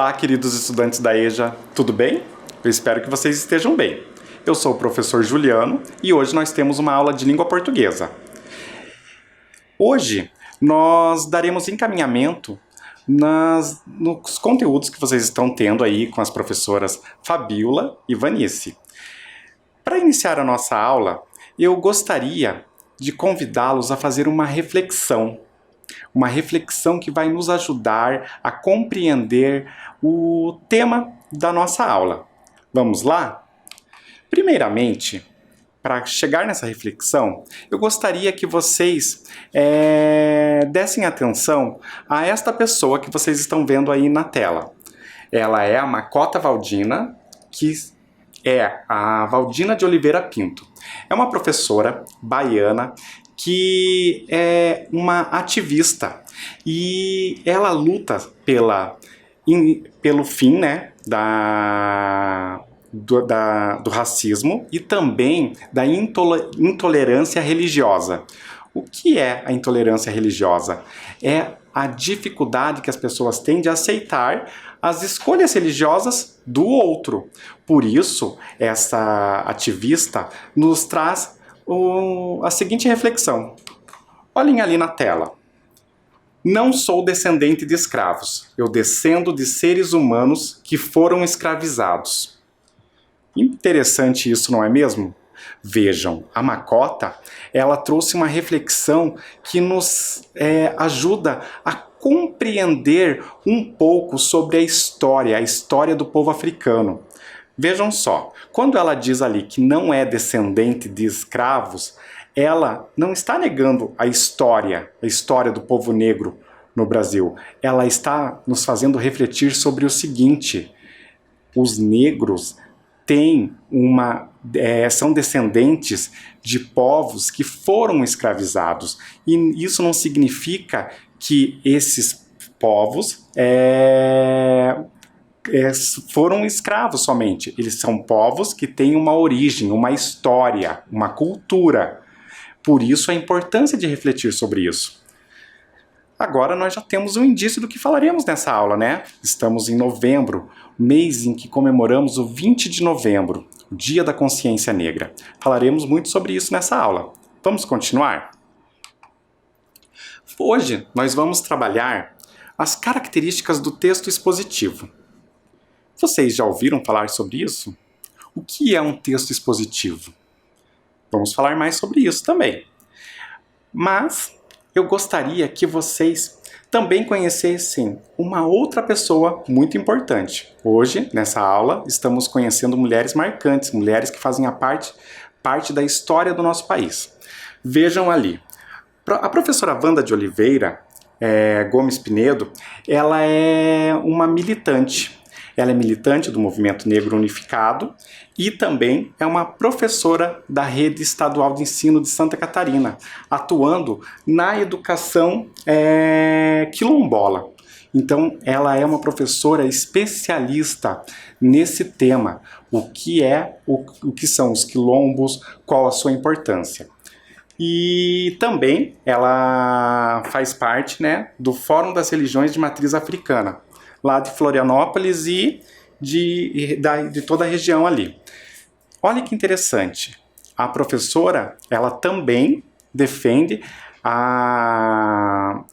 Olá, queridos estudantes da EJA, tudo bem? Eu espero que vocês estejam bem. Eu sou o professor Juliano e hoje nós temos uma aula de língua portuguesa. Hoje nós daremos encaminhamento nos conteúdos que vocês estão tendo aí com as professoras Fabiola e Vanice. Para iniciar a nossa aula, eu gostaria de convidá-los a fazer uma reflexão que vai nos ajudar a compreender o tema da nossa aula. Vamos lá? Primeiramente, para chegar nessa reflexão, eu gostaria que vocês dessem atenção a esta pessoa que vocês estão vendo aí na tela. Ela é a Macota Valdina, que é a Valdina de Oliveira Pinto. É uma professora baiana que é uma ativista e ela luta pelo fim, né, do racismo e também da intolerância religiosa. O que é a intolerância religiosa? É a dificuldade que as pessoas têm de aceitar as escolhas religiosas do outro. Por isso, essa ativista nos traz a seguinte reflexão. Olhem ali na tela. Não sou descendente de escravos. Eu descendo de seres humanos que foram escravizados. Interessante isso, não é mesmo? Vejam, a Macota, ela trouxe uma reflexão que nos ajuda a compreender um pouco sobre a história do povo africano. Vejam só, quando ela diz ali que não é descendente de escravos, ela não está negando a história do povo negro no Brasil. Ela está nos fazendo refletir sobre o seguinte: os negros são descendentes de povos que foram escravizados. E isso não significa que esses povos foram escravos somente. Eles são povos que têm uma origem, uma história, uma cultura. Por isso a importância de refletir sobre isso. Agora nós já temos um indício do que falaremos nessa aula, né? Estamos em novembro, mês em que comemoramos o 20 de novembro, o Dia da Consciência Negra. Falaremos muito sobre isso nessa aula. Vamos continuar? Hoje nós vamos trabalhar as características do texto expositivo. Vocês já ouviram falar sobre isso? O que é um texto expositivo? Vamos falar mais sobre isso também. Mas eu gostaria que vocês também conhecessem uma outra pessoa muito importante. Hoje, nessa aula, estamos conhecendo mulheres marcantes, mulheres que fazem parte da história do nosso país. Vejam ali. A professora Wanda de Oliveira Gomes Pinedo, ela é uma militante. Ela é militante do Movimento Negro Unificado e também é uma professora da Rede Estadual de Ensino de Santa Catarina, atuando na educação quilombola. Então, ela é uma professora especialista nesse tema. O que são os quilombos, qual a sua importância. E também ela faz parte, né, do Fórum das Religiões de Matriz Africana, lá de Florianópolis e de toda a região ali. Olha que interessante. A professora, ela também defende a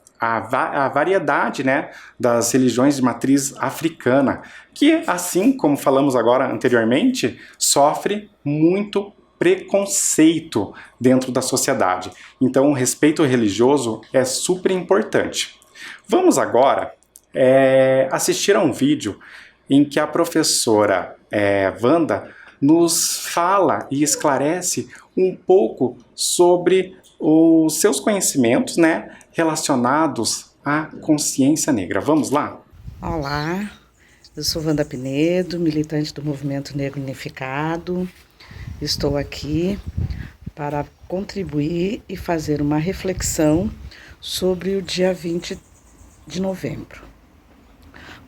variedade, né, das religiões de matriz africana, que, assim como falamos agora anteriormente, sofre muito preconceito dentro da sociedade. Então, o respeito religioso é super importante. Vamos agora assistir a um vídeo em que a professora Wanda nos fala e esclarece um pouco sobre os seus conhecimentos, né, relacionados à consciência negra. Vamos lá? Olá, eu sou Wanda Pinedo, militante do Movimento Negro Unificado. Estou aqui para contribuir e fazer uma reflexão sobre o dia 20 de novembro.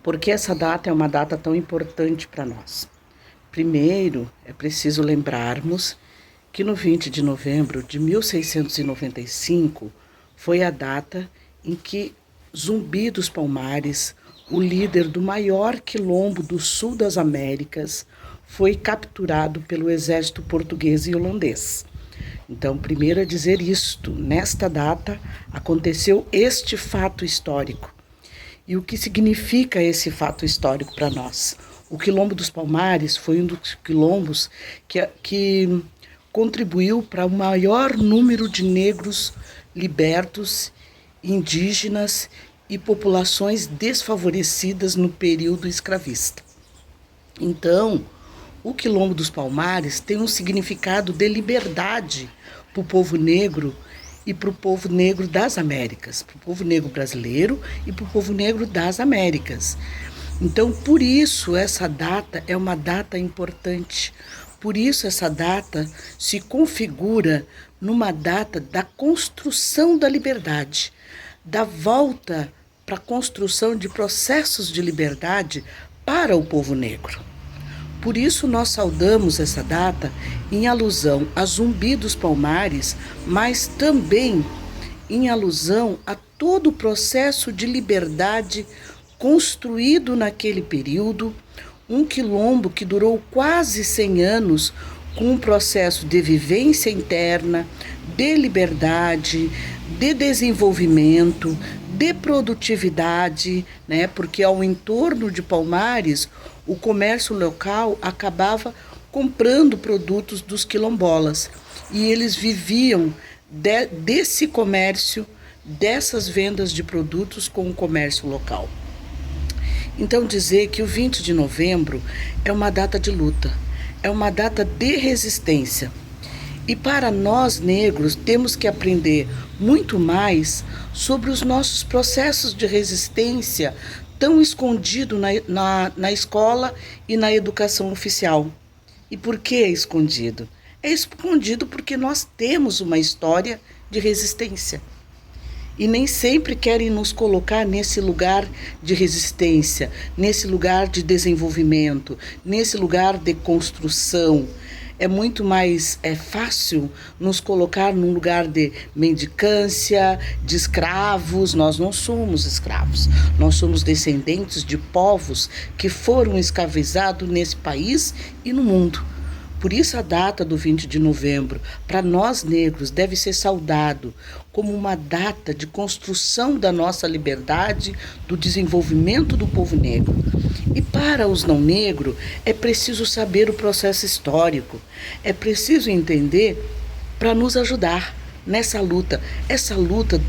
Por que essa data é uma data tão importante para nós? Primeiro, é preciso lembrarmos que no 20 de novembro de 1695 foi a data em que Zumbi dos Palmares, o líder do maior quilombo do sul das Américas, foi capturado pelo exército português e holandês. Então, primeiro a dizer isto, nesta data aconteceu este fato histórico. E o que significa esse fato histórico para nós? O Quilombo dos Palmares foi um dos quilombos que contribuiu para o maior número de negros libertos, indígenas e populações desfavorecidas no período escravista. Então, o Quilombo dos Palmares tem um significado de liberdade para o povo negro e para o povo negro das Américas, para o povo negro brasileiro e para o povo negro das Américas. Então, por isso, essa data é uma data importante. Por isso, essa data se configura numa data da construção da liberdade, da volta para a construção de processos de liberdade para o povo negro. Por isso nós saudamos essa data em alusão a Zumbi dos Palmares, mas também em alusão a todo o processo de liberdade construído naquele período, um quilombo que durou quase 100 anos, com um processo de vivência interna, de liberdade, de desenvolvimento, de produtividade, né? Porque ao entorno de Palmares, o comércio local acabava comprando produtos dos quilombolas e eles viviam desse comércio, dessas vendas de produtos com o comércio local. Então dizer que o 20 de novembro é uma data de luta, é uma data de resistência. E para nós negros temos que aprender muito mais sobre os nossos processos de resistência tão escondido na escola e na educação oficial. E por que é escondido? É escondido porque nós temos uma história de resistência. E nem sempre querem nos colocar nesse lugar de resistência, nesse lugar de desenvolvimento, nesse lugar de construção. É muito mais fácil nos colocar num lugar de mendicância, de escravos. Nós não somos escravos, nós somos descendentes de povos que foram escravizados nesse país e no mundo. Por isso a data do 20 de novembro, para nós negros, deve ser saudado como uma data de construção da nossa liberdade, do desenvolvimento do povo negro. E para os não negros, é preciso saber o processo histórico, é preciso entender para nos ajudar nessa luta. Essa luta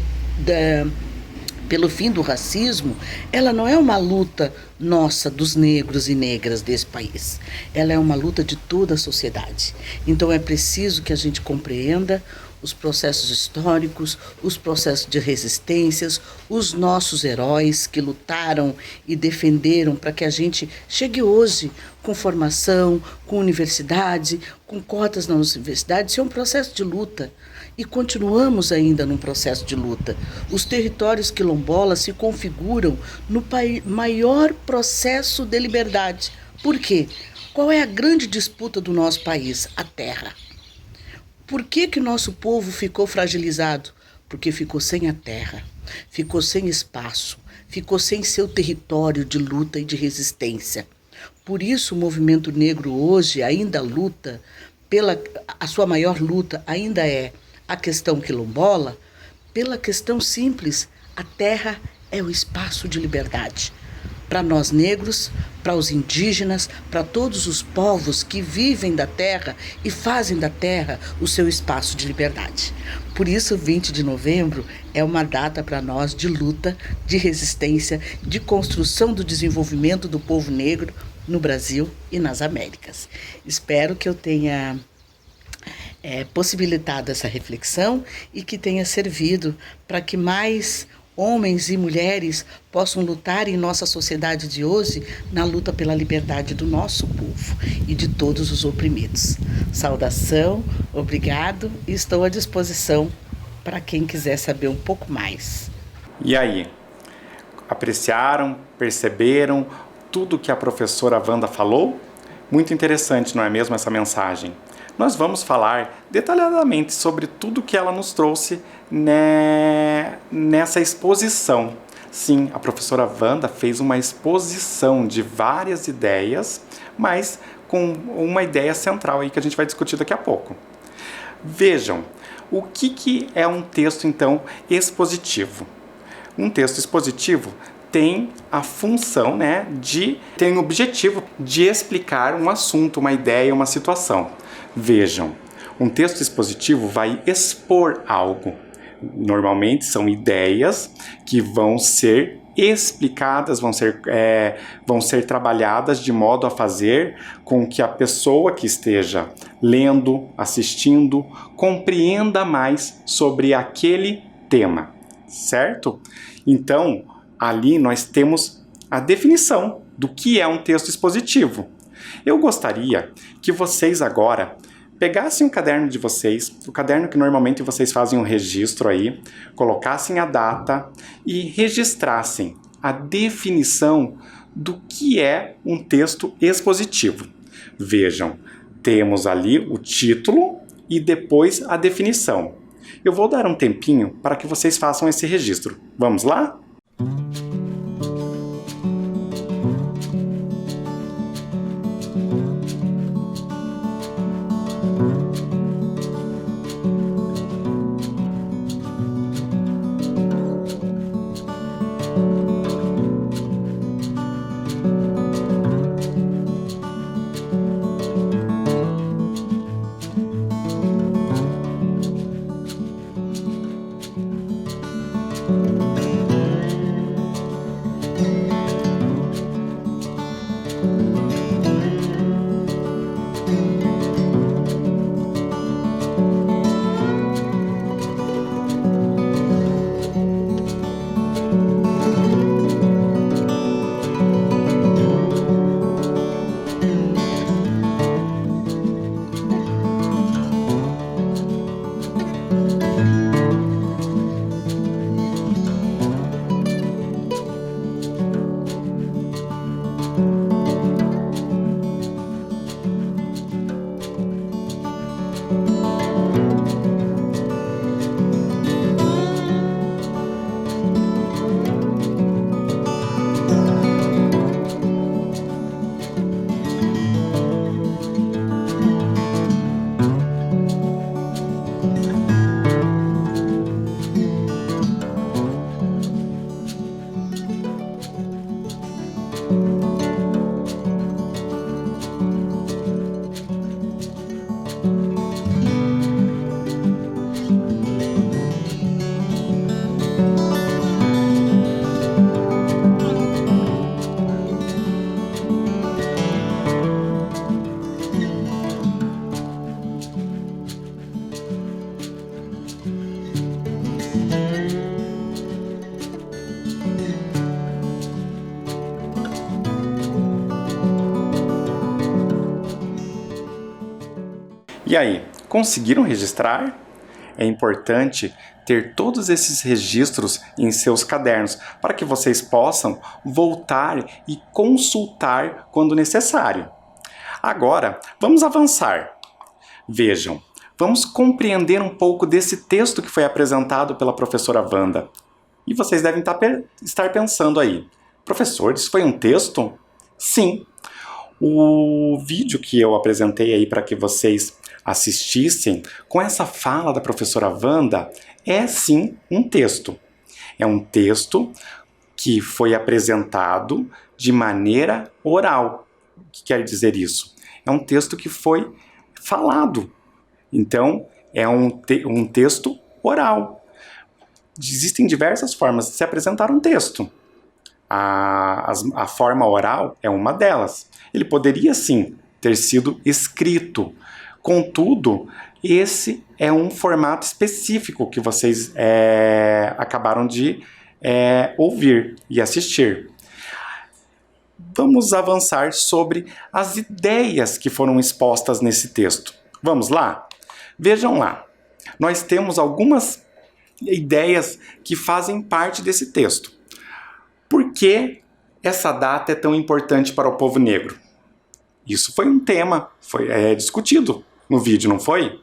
pelo fim do racismo, ela não é uma luta nossa, dos negros e negras desse país. Ela é uma luta de toda a sociedade. Então é preciso que a gente compreenda os processos históricos, os processos de resistências, os nossos heróis que lutaram e defenderam para que a gente chegue hoje com formação, com universidade, com cotas nas universidades. Isso é um processo de luta. E continuamos ainda num processo de luta. Os territórios quilombolas se configuram no maior processo de liberdade. Por quê? Qual é a grande disputa do nosso país? A terra. Por que nosso povo ficou fragilizado? Porque ficou sem a terra, ficou sem espaço, ficou sem seu território de luta e de resistência. Por isso o movimento negro hoje ainda luta, a sua maior luta ainda é a questão quilombola, pela questão simples: a terra é o espaço de liberdade. Para nós negros, para os indígenas, para todos os povos que vivem da terra e fazem da terra o seu espaço de liberdade. Por isso, 20 de novembro é uma data para nós de luta, de resistência, de construção do desenvolvimento do povo negro no Brasil e nas Américas. Espero que eu tenha possibilitado essa reflexão e que tenha servido para que mais homens e mulheres possam lutar em nossa sociedade de hoje na luta pela liberdade do nosso povo e de todos os oprimidos. Saudação, obrigado e estou à disposição para quem quiser saber um pouco mais. E aí? Apreciaram, perceberam tudo que a professora Wanda falou? Muito interessante, não é mesmo, essa mensagem? Nós vamos falar detalhadamente sobre tudo que ela nos trouxe nessa exposição. Sim, a professora Wanda fez uma exposição de várias ideias, mas com uma ideia central aí que a gente vai discutir daqui a pouco. Vejam, o que é um texto, então, expositivo? Um texto expositivo tem a função, tem o objetivo de explicar um assunto, uma ideia, uma situação. Vejam, um texto expositivo vai expor algo. Normalmente são ideias que vão ser explicadas, vão ser trabalhadas de modo a fazer com que a pessoa que esteja lendo, assistindo, compreenda mais sobre aquele tema, certo? Então, ali nós temos a definição do que é um texto expositivo. Eu gostaria que vocês agora pegassem o caderno de vocês, o caderno que normalmente vocês fazem um registro aí, colocassem a data e registrassem a definição do que é um texto expositivo. Vejam, temos ali o título e depois a definição. Eu vou dar um tempinho para que vocês façam esse registro. Vamos lá? E aí, conseguiram registrar? É importante ter todos esses registros em seus cadernos para que vocês possam voltar e consultar quando necessário. Agora, vamos avançar. Vejam, vamos compreender um pouco desse texto que foi apresentado pela professora Wanda. E vocês devem estar pensando aí, professor, isso foi um texto? Sim. O vídeo que eu apresentei aí para que vocês assistissem com essa fala da professora Wanda é sim um texto. É um texto que foi apresentado de maneira oral. O que quer dizer isso? É um texto que foi falado. Então, é um texto oral. Existem diversas formas de se apresentar um texto. A forma oral é uma delas. Ele poderia sim ter sido escrito. Contudo, esse é um formato específico que vocês acabaram de ouvir e assistir. Vamos avançar sobre as ideias que foram expostas nesse texto. Vamos lá? Vejam lá. Nós temos algumas ideias que fazem parte desse texto. Por que essa data é tão importante para o povo negro? Isso foi um tema, foi discutido no vídeo, não foi?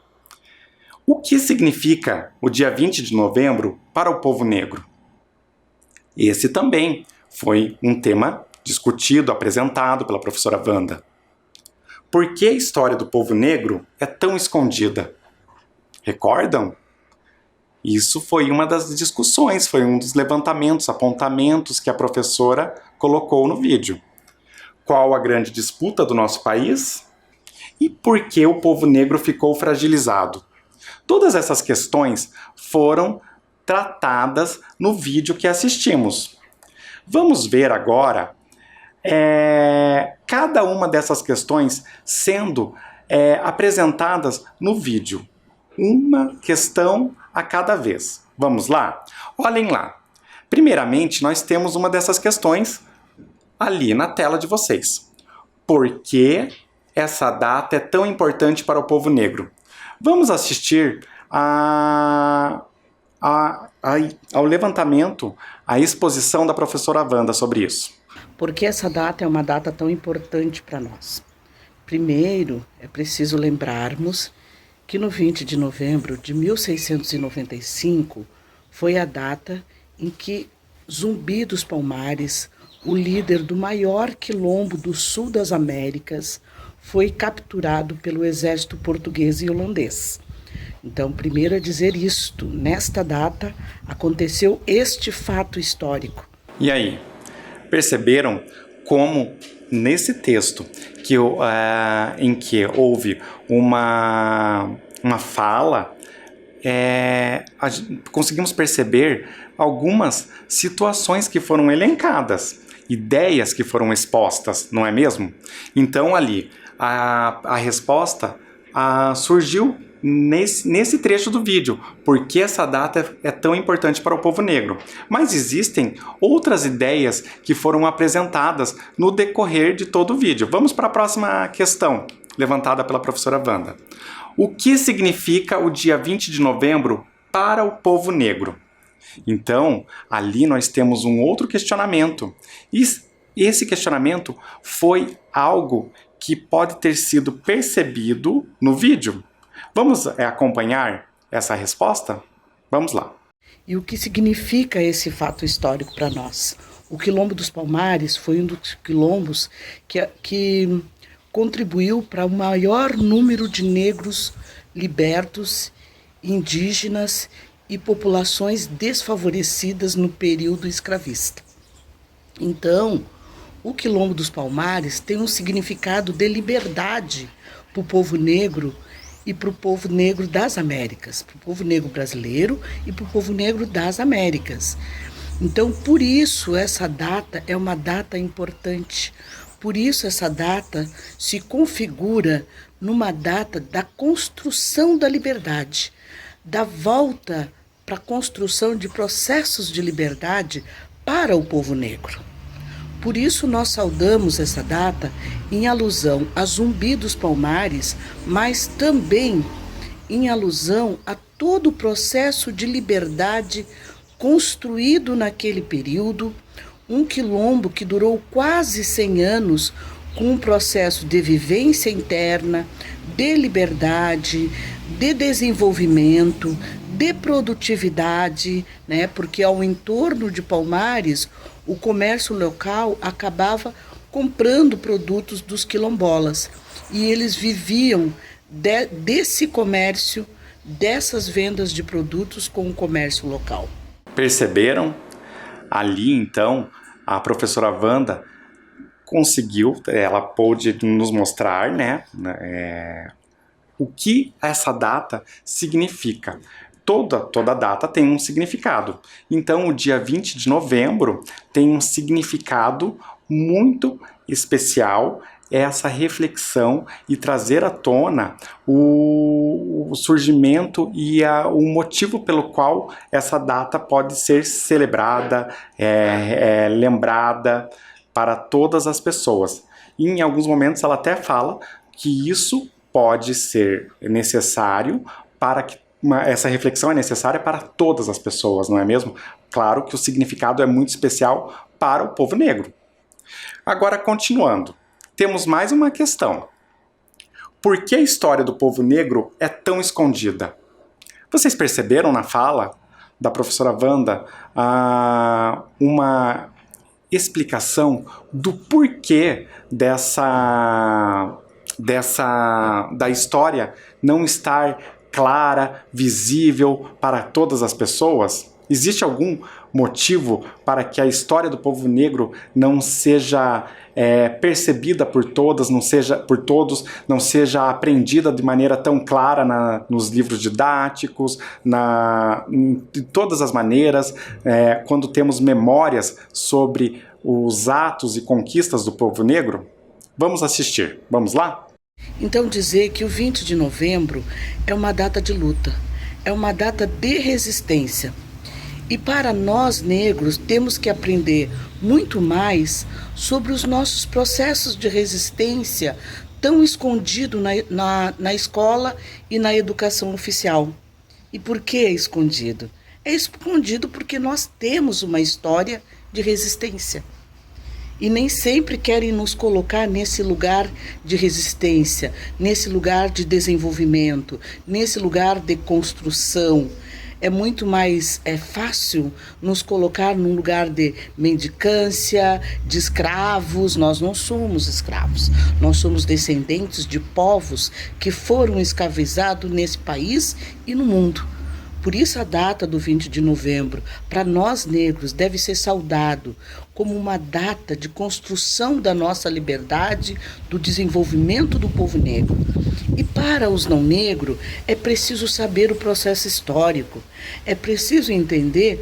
O que significa o dia 20 de novembro para o povo negro? Esse também foi um tema discutido, apresentado pela professora Wanda. Por que a história do povo negro é tão escondida? Recordam? Isso foi uma das discussões, foi um dos levantamentos, apontamentos que a professora colocou no vídeo. Qual a grande disputa do nosso país? E por que o povo negro ficou fragilizado? Todas essas questões foram tratadas no vídeo que assistimos. Vamos ver agora cada uma dessas questões sendo apresentadas no vídeo. Uma questão a cada vez. Vamos lá? Olhem lá. Primeiramente, nós temos uma dessas questões ali na tela de vocês. Por que essa data é tão importante para o povo negro? Vamos assistir ao levantamento, à exposição da professora Wanda sobre isso. Por que essa data é uma data tão importante para nós? Primeiro, é preciso lembrarmos que no 20 de novembro de 1695 foi a data em que Zumbi dos Palmares, o líder do maior quilombo do sul das Américas, foi capturado pelo exército português e holandês. Então, primeiro é dizer isto, nesta data aconteceu este fato histórico. E aí, perceberam como nesse texto em que houve uma fala, conseguimos perceber algumas situações que foram elencadas, ideias que foram expostas, não é mesmo? Então ali, a resposta surgiu nesse trecho do vídeo, porque essa data é tão importante para o povo negro. Mas existem outras ideias que foram apresentadas no decorrer de todo o vídeo. Vamos para a próxima questão, levantada pela professora Wanda. O que significa o dia 20 de novembro para o povo negro? Então, ali nós temos um outro questionamento. E esse questionamento foi algo que pode ter sido percebido no vídeo. Vamos acompanhar essa resposta? Vamos lá. E o que significa esse fato histórico para nós? O Quilombo dos Palmares foi um dos quilombos que contribuiu para o maior número de negros libertos, indígenas e populações desfavorecidas no período escravista. Então, o Quilombo dos Palmares tem um significado de liberdade para o povo negro e para o povo negro das Américas, para o povo negro brasileiro e para o povo negro das Américas. Então, por isso, essa data é uma data importante. Por isso, essa data se configura numa data da construção da liberdade, da volta para a construção de processos de liberdade para o povo negro. Por isso, nós saudamos essa data em alusão a Zumbi dos Palmares, mas também em alusão a todo o processo de liberdade construído naquele período, um quilombo que durou quase 100 anos, com um processo de vivência interna, de liberdade, de desenvolvimento, de produtividade, né? Porque ao entorno de Palmares, o comércio local acabava comprando produtos dos quilombolas e eles viviam desse comércio, dessas vendas de produtos com o comércio local. Perceberam? Ali, então, a professora Wanda conseguiu, ela pôde nos mostrar, né, o que essa data significa. Toda data tem um significado. Então, o dia 20 de novembro tem um significado muito especial, essa reflexão e trazer à tona o surgimento e o motivo pelo qual essa data pode ser celebrada, lembrada para todas as pessoas. E em alguns momentos ela até fala que isso pode ser necessário para que essa reflexão é necessária para todas as pessoas, não é mesmo? Claro que o significado é muito especial para o povo negro. Agora, continuando, temos mais uma questão. Por que a história do povo negro é tão escondida? Vocês perceberam na fala da professora Wanda uma explicação do porquê da história não estar clara, visível para todas as pessoas? Existe algum motivo para que a história do povo negro não seja percebida por todas, por todos, não seja aprendida de maneira tão clara nos livros didáticos, de todas as maneiras, quando temos memórias sobre os atos e conquistas do povo negro? Vamos assistir, vamos lá? Então dizer que o 20 de novembro é uma data de luta, é uma data de resistência. E para nós negros temos que aprender muito mais sobre os nossos processos de resistência tão escondidos na escola e na educação oficial. E por que é escondido? É escondido porque nós temos uma história de resistência. E nem sempre querem nos colocar nesse lugar de resistência, nesse lugar de desenvolvimento, nesse lugar de construção. É muito mais fácil nos colocar num lugar de mendicância, de escravos. Nós não somos escravos, nós somos descendentes de povos que foram escravizados nesse país e no mundo. Por isso a data do 20 de novembro, para nós negros, deve ser saudado como uma data de construção da nossa liberdade, do desenvolvimento do povo negro. E para os não negros, é preciso saber o processo histórico, é preciso entender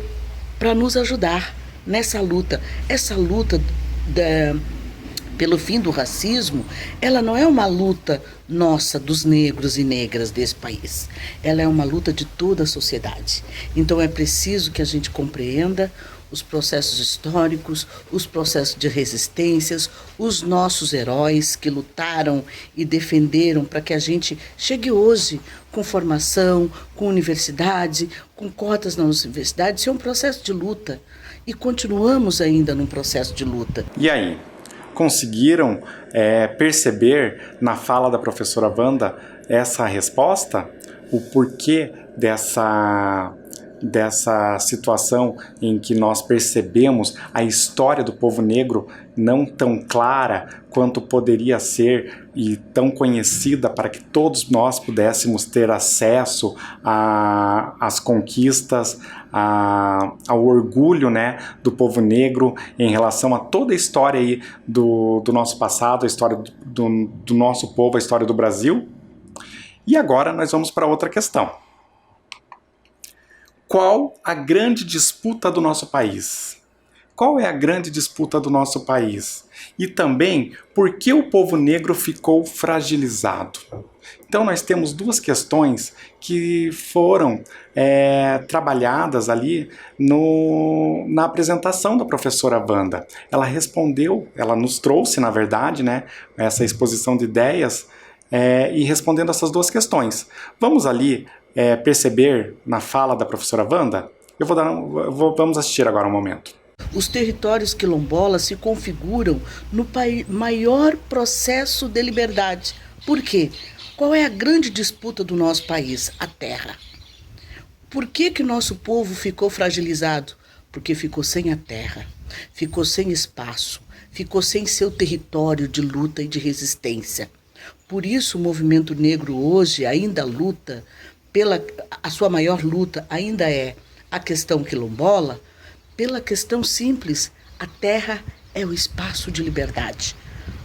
para nos ajudar nessa luta. Essa luta pelo fim do racismo, ela não é uma luta nossa, dos negros e negras desse país. Ela é uma luta de toda a sociedade. Então é preciso que a gente compreenda os processos históricos, os processos de resistências, os nossos heróis que lutaram e defenderam para que a gente chegue hoje com formação, com universidade, com cotas nas universidades. Isso é um processo de luta e continuamos ainda num processo de luta. E aí? Conseguiram perceber na fala da professora Wanda essa resposta? O porquê dessa situação em que nós percebemos a história do povo negro não tão clara quanto poderia ser e tão conhecida para que todos nós pudéssemos ter acesso às conquistas, ao orgulho, né, do povo negro em relação a toda a história aí do nosso passado, a história do nosso povo, a história do Brasil. E agora nós vamos para outra questão. Qual a grande disputa do nosso país? Qual é a grande disputa do nosso país? E também, por que o povo negro ficou fragilizado? Então, nós temos duas questões que foram trabalhadas ali na apresentação da professora Wanda. Ela respondeu, ela nos trouxe, na verdade, né, essa exposição de ideias e respondendo essas duas questões. Vamos ali perceber na fala da professora Wanda? Vamos assistir agora um momento. Os territórios quilombolas se configuram no maior processo de liberdade. Por quê? Qual é a grande disputa do nosso país? A terra. Por que nosso povo ficou fragilizado? Porque ficou sem a terra, ficou sem espaço, ficou sem seu território de luta e de resistência. Por isso o movimento negro hoje ainda luta, a sua maior luta ainda é a questão quilombola, pela questão simples: a terra é o espaço de liberdade.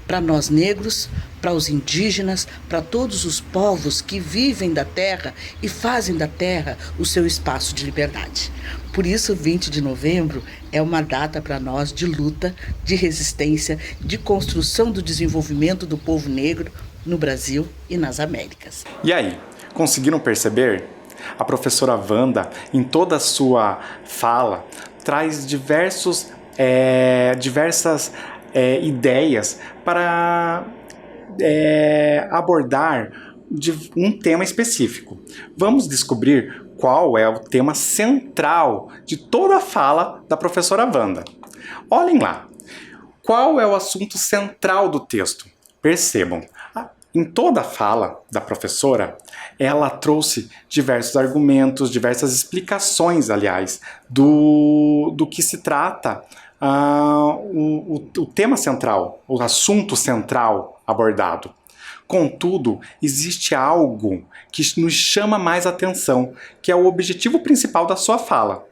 Para nós negros, para os indígenas, para todos os povos que vivem da terra e fazem da terra o seu espaço de liberdade. Por isso, 20 de novembro é uma data para nós de luta, de resistência, de construção do desenvolvimento do povo negro no Brasil e nas Américas. E aí, conseguiram perceber? A professora Wanda, em toda a sua fala, traz diversas ideias para abordar um tema específico. Vamos descobrir qual é o tema central de toda a fala da professora Wanda. Olhem lá. Qual é o assunto central do texto? Percebam. Em toda a fala da professora, ela trouxe diversos argumentos, diversas explicações, aliás, do que se trata o tema central, o assunto central abordado. Contudo, existe algo que nos chama mais atenção, que é o objetivo principal da sua fala.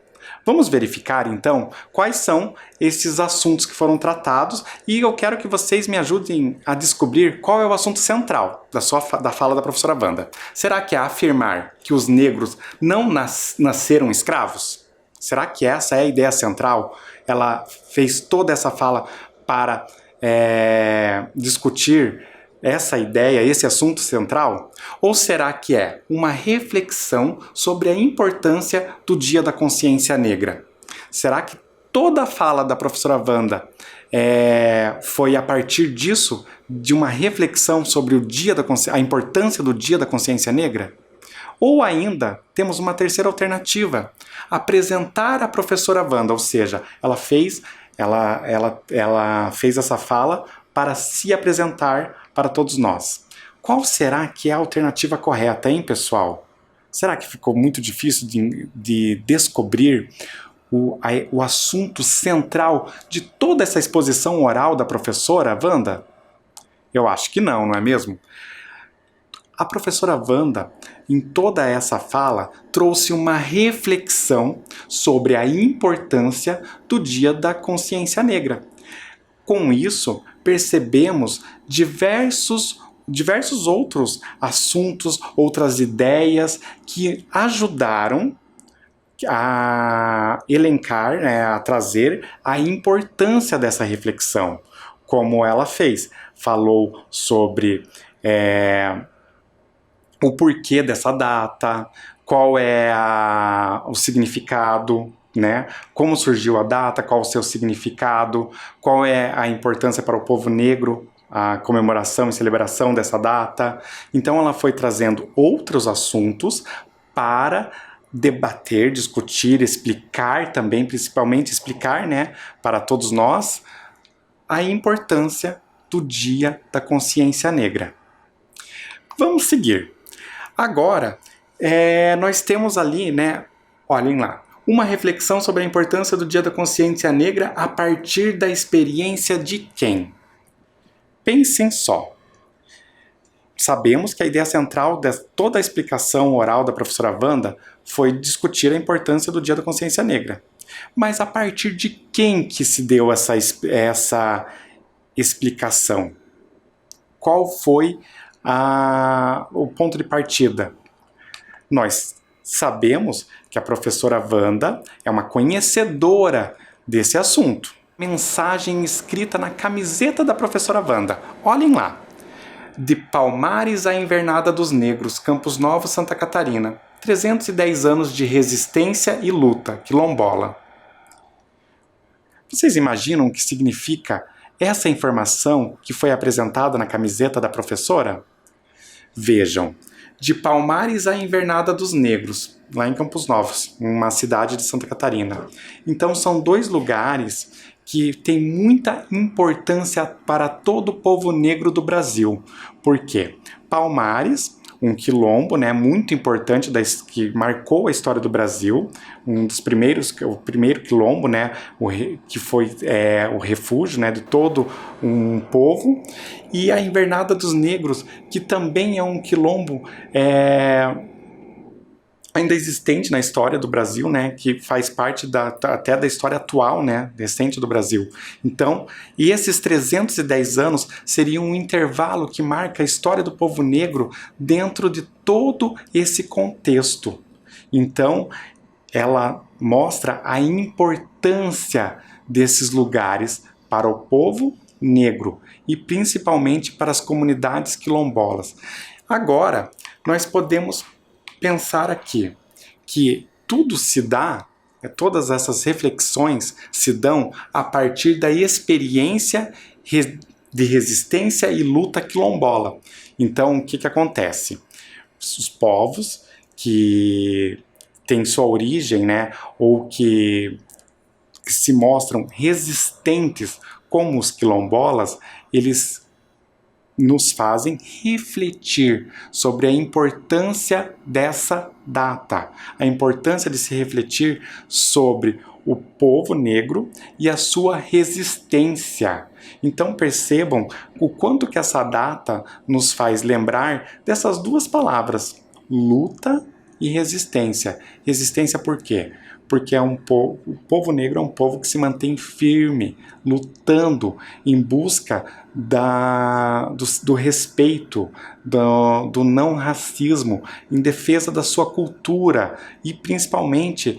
Vamos verificar, então, quais são esses assuntos que foram tratados e eu quero que vocês me ajudem a descobrir qual é o assunto central da fala da professora Wanda. Será que é afirmar que os negros não nasceram escravos? Será que essa é a ideia central? Ela fez toda essa fala para discutir essa ideia, esse assunto central? Ou será que é uma reflexão sobre a importância do Dia da Consciência Negra? Será que toda a fala da professora Wanda foi a partir disso, de uma reflexão sobre a importância do Dia da Consciência Negra? Ou ainda, temos uma terceira alternativa, apresentar a professora Wanda, ou seja, ela fez essa fala para se apresentar para todos nós. Qual será que é a alternativa correta, hein, pessoal? Será que ficou muito difícil de descobrir o assunto central de toda essa exposição oral da professora Wanda? Eu acho que não, não é mesmo? A professora Wanda, em toda essa fala, trouxe uma reflexão sobre a importância do Dia da Consciência Negra. Com isso, percebemos diversos outros assuntos, outras ideias que ajudaram a elencar, a trazer a importância dessa reflexão. Como ela fez, falou sobre o porquê dessa data, qual é o significado, né? Como surgiu a data, qual o seu significado, qual é a importância para o povo negro, a comemoração e celebração dessa data. Então ela foi trazendo outros assuntos para debater, discutir, explicar também, principalmente explicar, né, para todos nós, a importância do Dia da Consciência Negra. Vamos seguir. Agora, nós temos ali, né, olhem lá, uma reflexão sobre a importância do Dia da Consciência Negra a partir da experiência de quem? Pensem só. Sabemos que a ideia central de toda a explicação oral da professora Wanda foi discutir a importância do Dia da Consciência Negra. Mas a partir de quem que se deu essa explicação? Qual foi o ponto de partida? Nós sabemos que a professora Wanda é uma conhecedora desse assunto. Mensagem escrita na camiseta da professora Wanda. Olhem lá. De Palmares à Invernada dos Negros, Campos Novos, Santa Catarina. 310 anos de resistência e luta, quilombola. Vocês imaginam o que significa essa informação que foi apresentada na camiseta da professora? Vejam. De Palmares à Invernada dos Negros, lá em Campos Novos, uma cidade de Santa Catarina. Então são dois lugares que têm muita importância para todo o povo negro do Brasil. Por quê? Palmares, um quilombo, né, muito importante, que marcou a história do Brasil, um dos primeiros, o primeiro quilombo, né, que foi o refúgio, né, de todo um povo, e a Invernada dos Negros, que também é um quilombo ainda existente na história do Brasil, né, que faz parte até da história atual, né, recente do Brasil. Então, esses 310 anos seriam um intervalo que marca a história do povo negro dentro de todo esse contexto. Então, ela mostra a importância desses lugares para o povo negro e principalmente para as comunidades quilombolas. Agora, nós podemos pensar aqui que tudo se dá, todas essas reflexões se dão a partir da experiência de resistência e luta quilombola. Então, o que acontece? Os povos que têm sua origem, né, ou que se mostram resistentes como os quilombolas, eles nos fazem refletir sobre a importância dessa data, a importância de se refletir sobre o povo negro e a sua resistência. Então percebam o quanto que essa data nos faz lembrar dessas duas palavras, luta e resistência. Resistência por quê? Porque o povo negro é um povo que se mantém firme, lutando em busca do respeito, do não racismo, em defesa da sua cultura e principalmente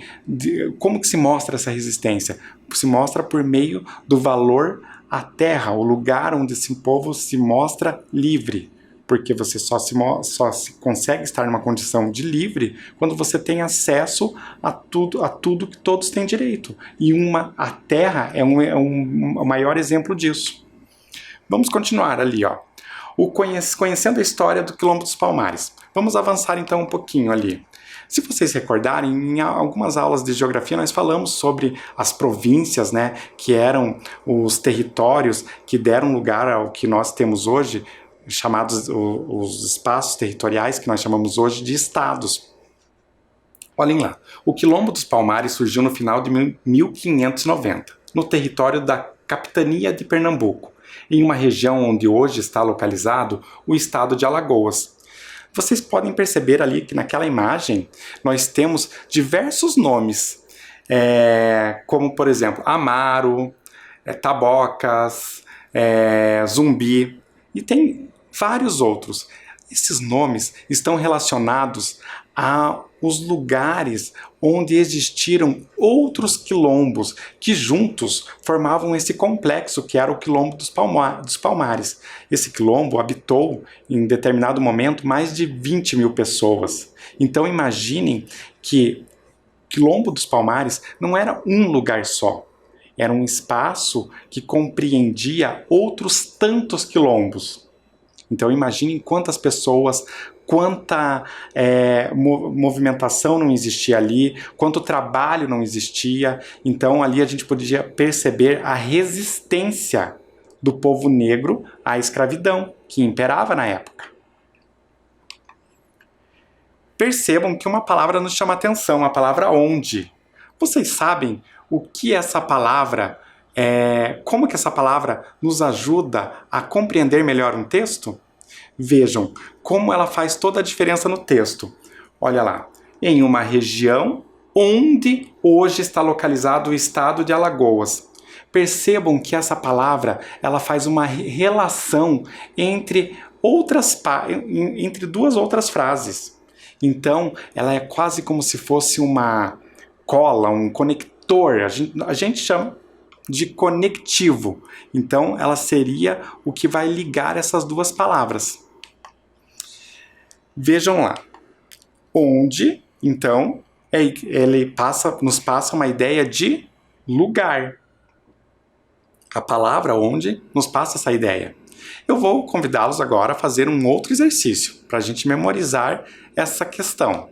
como que se mostra essa resistência? Se mostra por meio do valor à terra, o lugar onde esse povo se mostra livre. Porque você só se consegue estar numa condição de livre quando você tem acesso a tudo que todos têm direito. E a terra é o maior exemplo disso. Vamos continuar ali, ó. Conhecendo a história do Quilombo dos Palmares. Vamos avançar então um pouquinho ali. Se vocês recordarem, em algumas aulas de geografia nós falamos sobre as províncias, né, que eram os territórios que deram lugar ao que nós temos hoje, chamados os espaços territoriais que nós chamamos hoje de estados. Olhem lá, o Quilombo dos Palmares surgiu no final de 1590, no território da Capitania de Pernambuco, em uma região onde hoje está localizado o estado de Alagoas. Vocês podem perceber ali que naquela imagem nós temos diversos nomes, como por exemplo Amaro, Tabocas, Zumbi, e tem vários outros. Esses nomes estão relacionados aos lugares onde existiram outros quilombos que juntos formavam esse complexo que era o Quilombo dos Palmares. Esse quilombo habitou em determinado momento mais de 20 mil pessoas. Então imaginem que Quilombo dos Palmares não era um lugar só. Era um espaço que compreendia outros tantos quilombos. Então imaginem quantas pessoas, quanta movimentação não existia ali, quanto trabalho não existia. Então ali a gente podia perceber a resistência do povo negro à escravidão que imperava na época. Percebam que uma palavra nos chama a atenção, a palavra onde. Vocês sabem o que essa palavra como que essa palavra nos ajuda a compreender melhor um texto? Vejam como ela faz toda a diferença no texto. Olha lá, em uma região onde hoje está localizado o estado de Alagoas. Percebam que essa palavra ela faz uma relação entre duas outras frases. Então, ela é quase como se fosse uma cola, um conector. A gente chama de conectivo. Então, ela seria o que vai ligar essas duas palavras. Vejam lá. Onde, então, ele nos passa uma ideia de lugar. A palavra onde nos passa essa ideia. Eu vou convidá-los agora a fazer um outro exercício para a gente memorizar essa questão.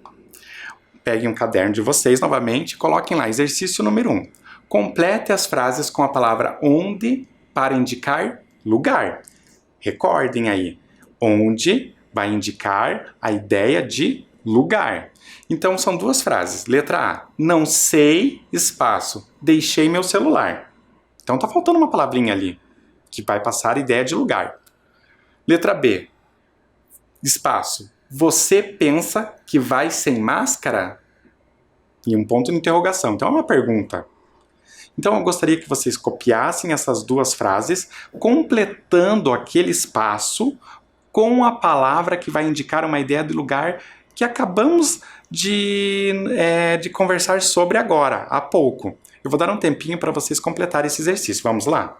Peguem um caderno de vocês novamente e coloquem lá, exercício número 1. Complete as frases com a palavra onde para indicar lugar. Recordem aí, onde vai indicar a ideia de lugar. Então são duas frases. Letra A, não sei, espaço, deixei meu celular. Então tá faltando uma palavrinha ali, que vai passar a ideia de lugar. Letra B, espaço, você pensa que vai sem máscara? E um ponto de interrogação. Então é uma pergunta. Então eu gostaria que vocês copiassem essas duas frases, completando aquele espaço com a palavra que vai indicar uma ideia de lugar que acabamos de conversar sobre agora, há pouco. Eu vou dar um tempinho para vocês completarem esse exercício. Vamos lá?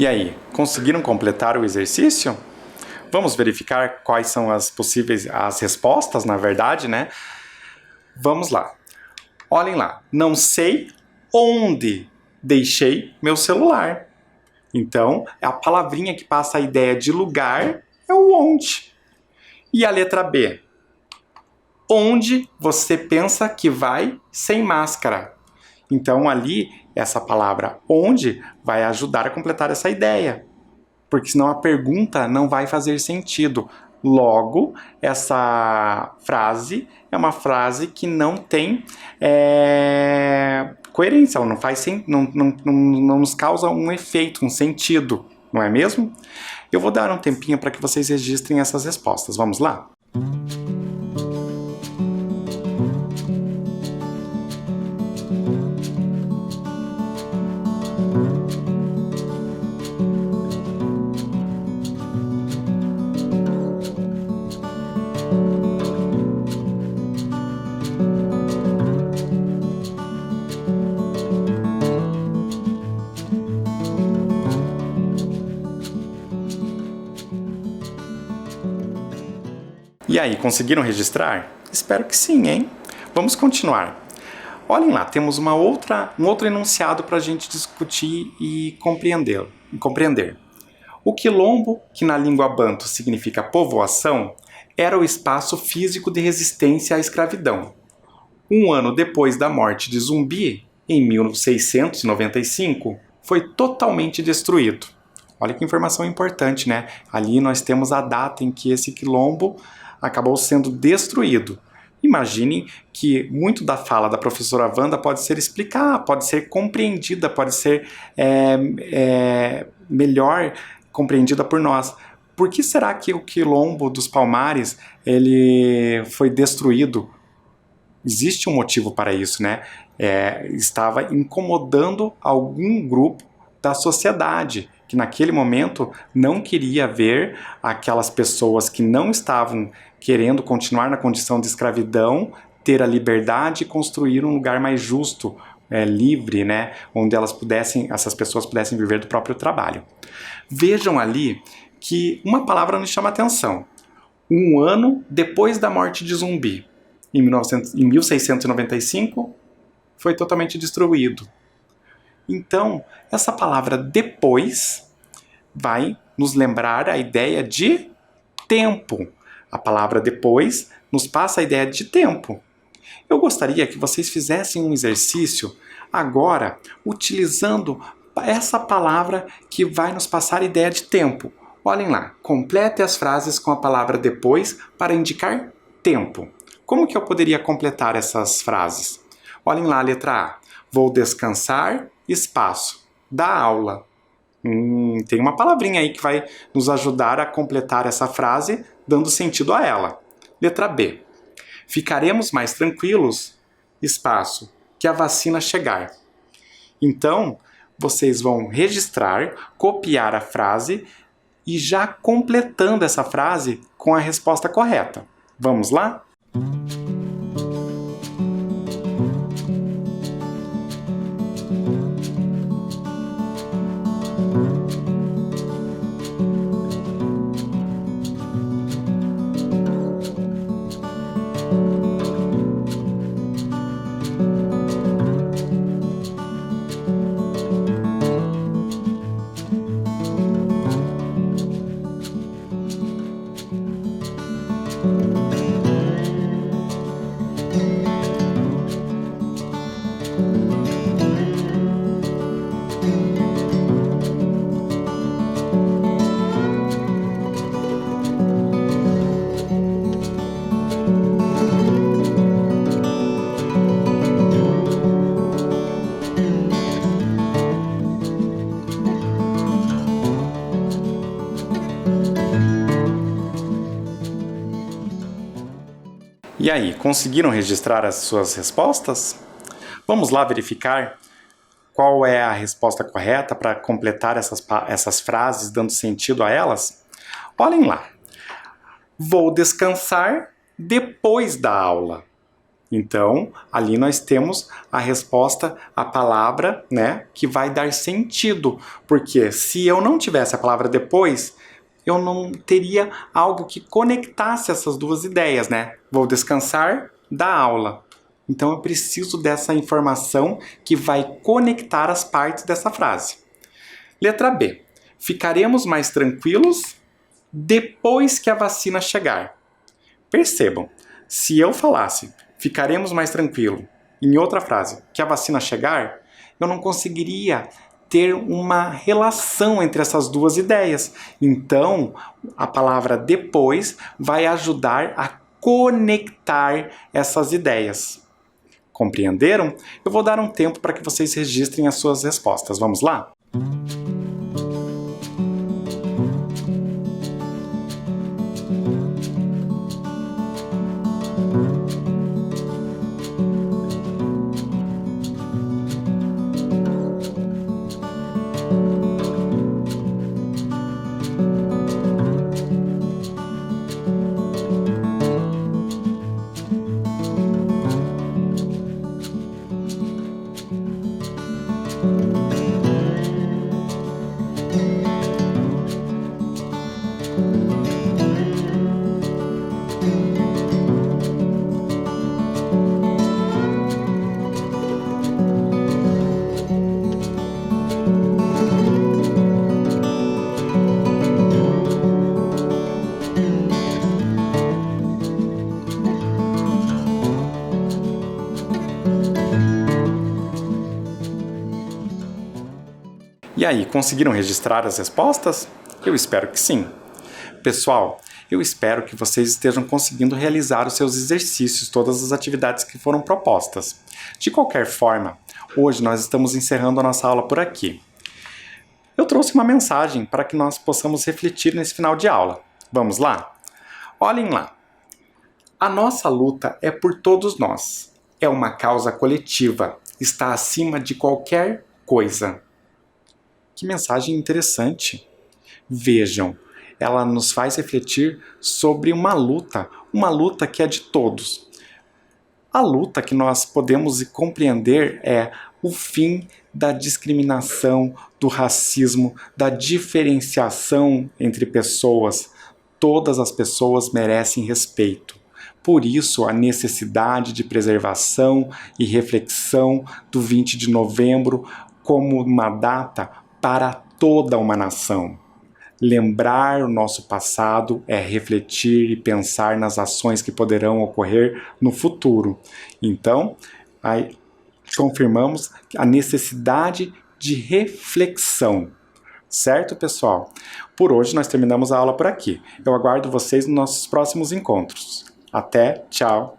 E aí, conseguiram completar o exercício? Vamos verificar quais são as respostas, na verdade, né? Vamos lá. Olhem lá. Não sei onde deixei meu celular. Então, a palavrinha que passa a ideia de lugar é o onde. E a letra B? Onde você pensa que vai sem máscara? Então, ali, essa palavra onde vai ajudar a completar essa ideia. Porque senão a pergunta não vai fazer sentido. Logo, essa frase é uma frase que não tem coerência, ela não nos causa um efeito, um sentido, não é mesmo? Eu vou dar um tempinho para que vocês registrem essas respostas. Vamos lá? E aí, conseguiram registrar? Espero que sim, hein? Vamos continuar. Olhem lá, temos um outro enunciado para a gente discutir e compreender. O quilombo, que na língua banto significa povoação, era o espaço físico de resistência à escravidão. Um ano depois da morte de Zumbi, em 1695, foi totalmente destruído. Olha que informação importante, né? Ali nós temos a data em que esse quilombo acabou sendo destruído. Imaginem que muito da fala da professora Wanda pode ser explicada, pode ser compreendida, pode ser melhor compreendida por nós. Por que será que o quilombo dos Palmares ele foi destruído? Existe um motivo para isso, né? Estava incomodando algum grupo da sociedade, que naquele momento não queria ver aquelas pessoas que não estavam querendo continuar na condição de escravidão, ter a liberdade e construir um lugar mais justo, livre, né? Onde essas pessoas pudessem viver do próprio trabalho. Vejam ali que uma palavra nos chama a atenção. Um ano depois da morte de Zumbi, em 1695, foi totalmente destruído. Então, essa palavra depois vai nos lembrar a ideia de tempo. A palavra depois nos passa a ideia de tempo. Eu gostaria que vocês fizessem um exercício agora, utilizando essa palavra que vai nos passar a ideia de tempo. Olhem lá, complete as frases com a palavra depois para indicar tempo. Como que eu poderia completar essas frases? Olhem lá a letra A. Vou descansar, espaço, da aula. Tem uma palavrinha aí que vai nos ajudar a completar essa frase, dando sentido a ela. Letra B. Ficaremos mais tranquilos, espaço, que a vacina chegar. Então, vocês vão registrar, copiar a frase e já completando essa frase com a resposta correta. Vamos lá? E aí, conseguiram registrar as suas respostas? Vamos lá verificar qual é a resposta correta para completar essas frases, dando sentido a elas? Olhem lá. Vou descansar depois da aula. Então, ali nós temos a resposta, a palavra, né, que vai dar sentido. Porque se eu não tivesse a palavra depois, eu não teria algo que conectasse essas duas ideias, né? Vou descansar da aula. Então, eu preciso dessa informação que vai conectar as partes dessa frase. Letra B. Ficaremos mais tranquilos depois que a vacina chegar. Percebam, se eu falasse ficaremos mais tranquilos em outra frase, que a vacina chegar, eu não conseguiria ter uma relação entre essas duas ideias. Então, a palavra depois vai ajudar a conectar essas ideias. Compreenderam? Eu vou dar um tempo para que vocês registrem as suas respostas. Vamos lá? E aí, conseguiram registrar as respostas? Eu espero que sim. Pessoal, eu espero que vocês estejam conseguindo realizar os seus exercícios, todas as atividades que foram propostas. De qualquer forma, hoje nós estamos encerrando a nossa aula por aqui. Eu trouxe uma mensagem para que nós possamos refletir nesse final de aula. Vamos lá? Olhem lá. A nossa luta é por todos nós. É uma causa coletiva. Está acima de qualquer coisa. Que mensagem interessante. Vejam, ela nos faz refletir sobre uma luta que é de todos. A luta que nós podemos compreender é o fim da discriminação, do racismo, da diferenciação entre pessoas. Todas as pessoas merecem respeito. Por isso, a necessidade de preservação e reflexão do 20 de novembro como uma data para toda uma nação. Lembrar o nosso passado é refletir e pensar nas ações que poderão ocorrer no futuro. Então, aí confirmamos a necessidade de reflexão. Certo, pessoal? Por hoje nós terminamos a aula por aqui. Eu aguardo vocês nos nossos próximos encontros. Até, tchau!